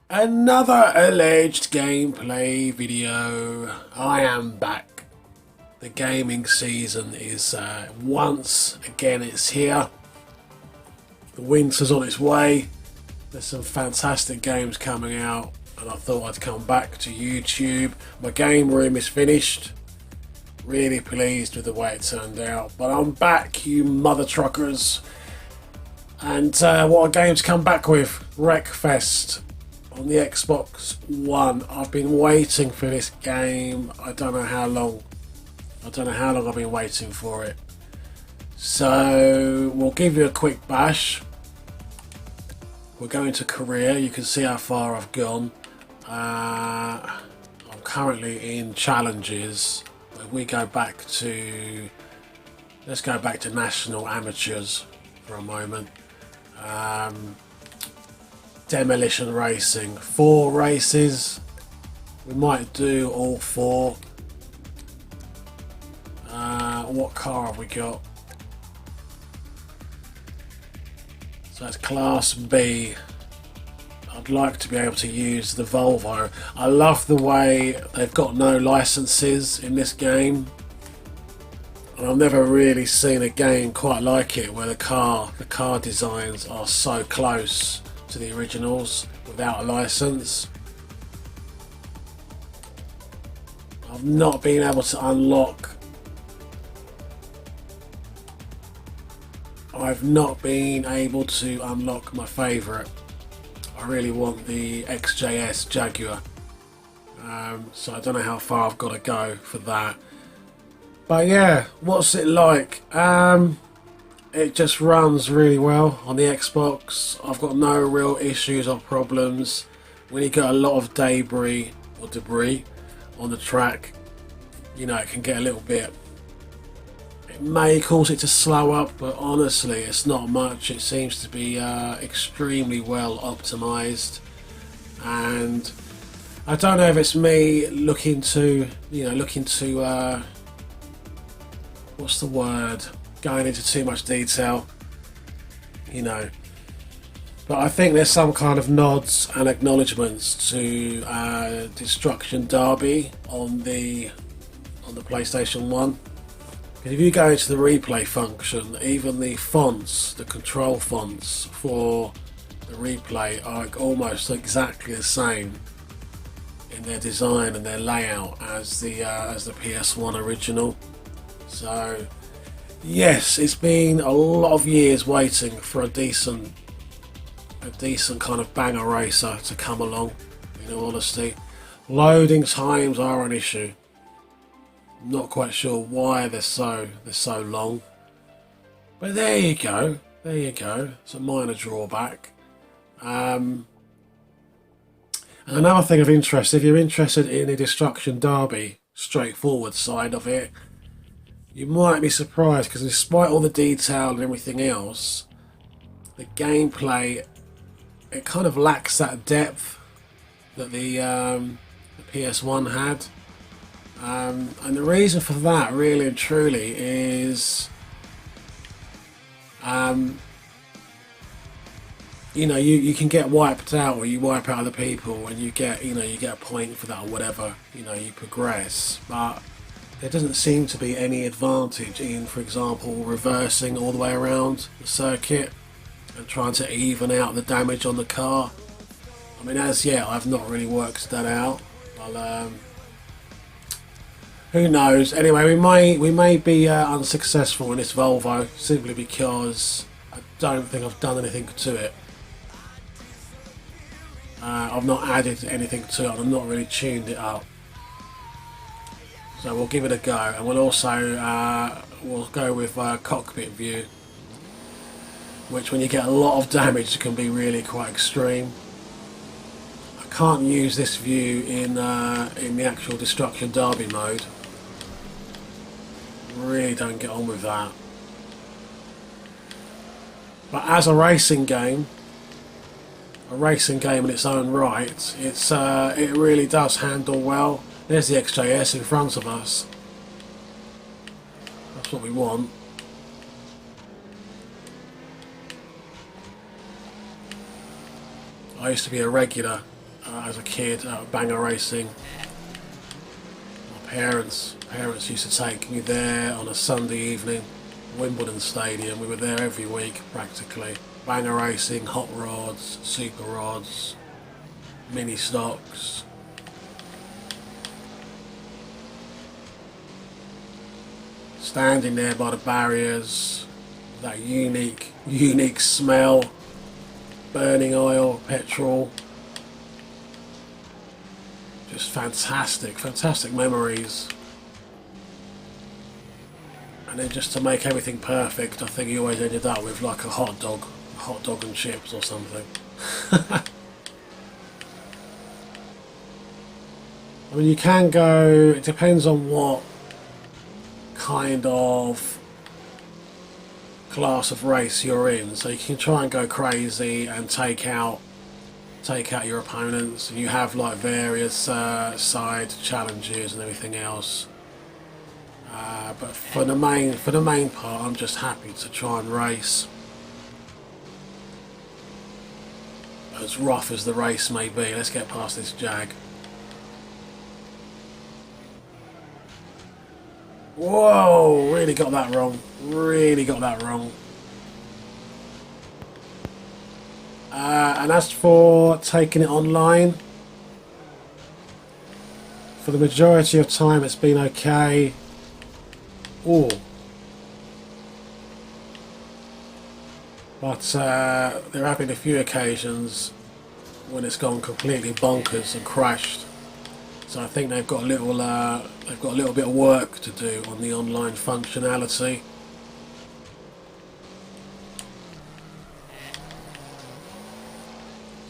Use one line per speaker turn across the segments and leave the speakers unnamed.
Another alleged gameplay video. I am back. The gaming season is once again it's here. The winter's on its way. There's some fantastic games coming out, and I thought I'd come back to YouTube. My game room is finished. Really pleased with the way it turned out, but I'm back, you mother truckers. And what a game to come back with. Wreckfest on the Xbox One. I've been waiting for this game. I don't know how long. I've been waiting for it. So we'll give you a quick bash. We're going to career. You can see how far I've gone. I'm currently in challenges. If we go back to, let's go back to national amateurs for a moment. Demolition racing, 4 races. We might do all 4. What car have we got? So that's Class B. I'd like to be able to use the Volvo. I love the way they've got no licenses in this game. And I've never really seen a game quite like it, where the car designs are so close to the originals without a license. I've not been able to unlock my favourite. I really want the XJS Jaguar, so I don't know how far I've got to go for that. But yeah, what's it like? It just runs really well on the Xbox. I've got no real issues or problems. When you get a lot of debris on the track, you know, it can get a little bit, it may cause it to slow up, but honestly it's not much. It seems to be extremely well optimized, and I don't know if it's me looking to what's the word, going into too much detail, you know, but I think there's some kind of nods and acknowledgements to Destruction Derby on the PlayStation 1. If you go into the replay function, even the fonts, the control fonts for the replay are almost exactly the same in their design and their layout as the PS1 original. So yes, it's been a lot of years waiting for a decent kind of banger racer to come along, in all honesty. Loading times are an issue. Not quite sure why they're so long, but there you go. It's a minor drawback. And another thing of interest, if you're interested in the Destruction Derby straightforward side of it, you might be surprised, because despite all the detail and everything else, the gameplay, it kind of lacks that depth that the PS1 had. And the reason for that, really and truly, is you know, you can get wiped out, or you wipe out other people, and you get a point for that or whatever. You know, you progress, but there doesn't seem to be any advantage in, for example, reversing all the way around the circuit and trying to even out the damage on the car. I mean, as yet, I've not really worked that out. Well, who knows? Anyway, we may be unsuccessful in this Volvo, simply because I don't think I've done anything to it. I've not added anything to it, and I've not really tuned it up. So we'll give it a go, and we'll also we'll go with cockpit view, which, when you get a lot of damage, can be really quite extreme. I can't use this view in the actual Destruction Derby mode. Really don't get on with that. But as a racing game in its own right, it really does handle well. There's the XJS in front of us. That's what we want. I used to be a regular as a kid at Banger Racing. My parents used to take me there on a Sunday evening, Wimbledon Stadium. We were there every week practically. Banger Racing, hot rods, super rods, mini stocks. Standing there by the barriers, that unique smell, burning oil, petrol. Just fantastic memories. And then just to make everything perfect, I think he always ended up with like a hot dog and chips or something. I mean, you can go, it depends on what kind of class of race you're in. So you can try and go crazy and take out your opponents. You have like various side challenges and everything else. But for the main part, I'm just happy to try and race. As rough as the race may be, let's get past this Jag. Whoa, really got that wrong. Really got that wrong. And as for taking it online, for the majority of time it's been okay. Ooh. But there have been a few occasions when it's gone completely bonkers and crashed. So I think they've got a little bit of work to do on the online functionality.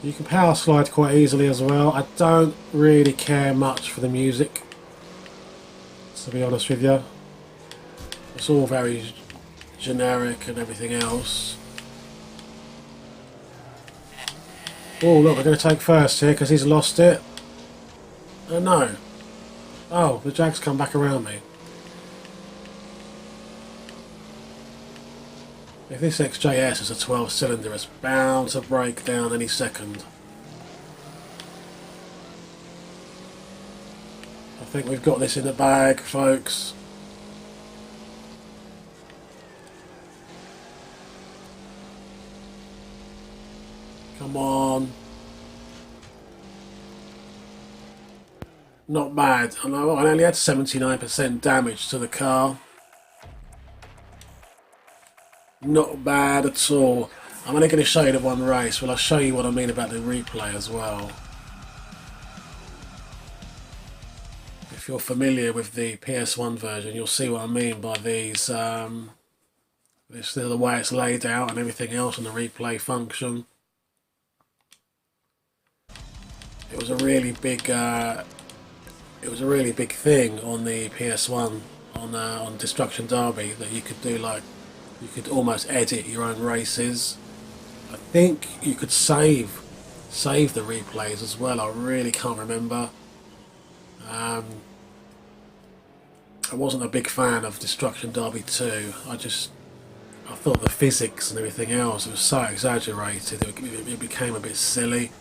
You can power slide quite easily as well. I don't really care much for the music, to be honest with you. It's all very generic and everything else. Oh look, we're going to take first here because he's lost it. Oh no. Oh, the Jag's come back around me. If this XJS is a 12 cylinder, it's bound to break down any second. I think we've got this in the bag, folks. Come on. Not bad. I know I only had 79% damage to the car. Not bad at all. I'm only going to show you the one race. Well, I'll show you what I mean about the replay as well. If you're familiar with the PS1 version, you'll see what I mean by these. This the way it's laid out and everything else, and the replay function. It was a really big. It was a really big thing on the PS1 on Destruction Derby that you could do like. You could almost edit your own races. I think you could save the replays as well. I really can't remember. I wasn't a big fan of Destruction Derby 2. I thought the physics and everything else was so exaggerated. It became a bit silly.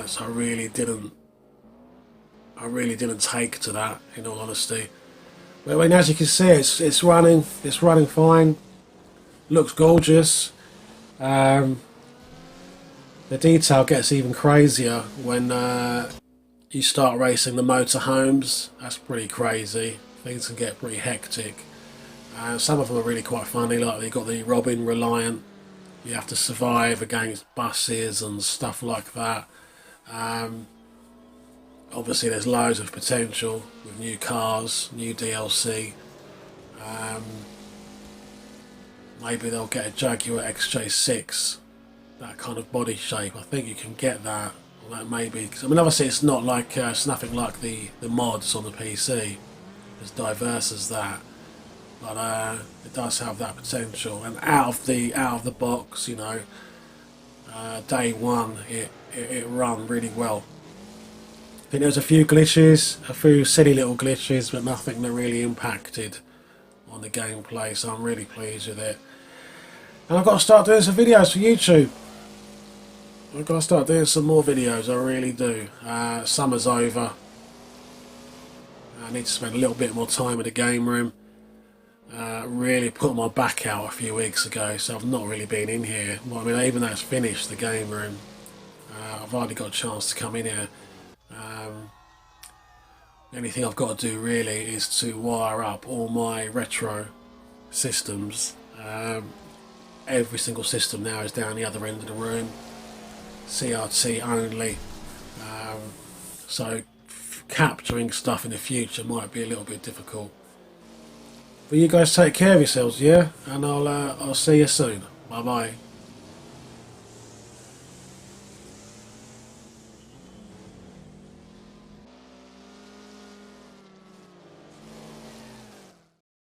So I really didn't take to that, in all honesty. But I mean, as you can see, it's running fine. Looks gorgeous. The detail gets even crazier when you start racing the motorhomes. That's pretty crazy. Things can get pretty hectic. Some of them are really quite funny. Like you've got the Robin Reliant. You have to survive against buses and stuff like that. Obviously there's loads of potential with new cars, new DLC. Maybe they'll get a Jaguar XJ6, that kind of body shape. I think you can get that. Or that maybe, cause, I mean, obviously it's not like it's nothing like the mods on the PC, as diverse as that. But it does have that potential. And out of the box, you know, day one, it ran really well. I think there was a few glitches, a few silly little glitches, but nothing that really impacted on the gameplay, so I'm really pleased with it. And I've got to start doing some videos for YouTube. I've got to start doing some more videos, I really do. Summer's over. I need to spend a little bit more time in the game room. Really put my back out a few weeks ago, so I've not really been in here. Well, I mean, even though it's finished, the game room, I've hardly got a chance to come in here. The only thing I've got to do really is to wire up all my retro systems. Every single system now is down the other end of the room. CRT only. So capturing stuff in the future might be a little bit difficult. But you guys take care of yourselves, yeah? And I'll see you soon. Bye bye.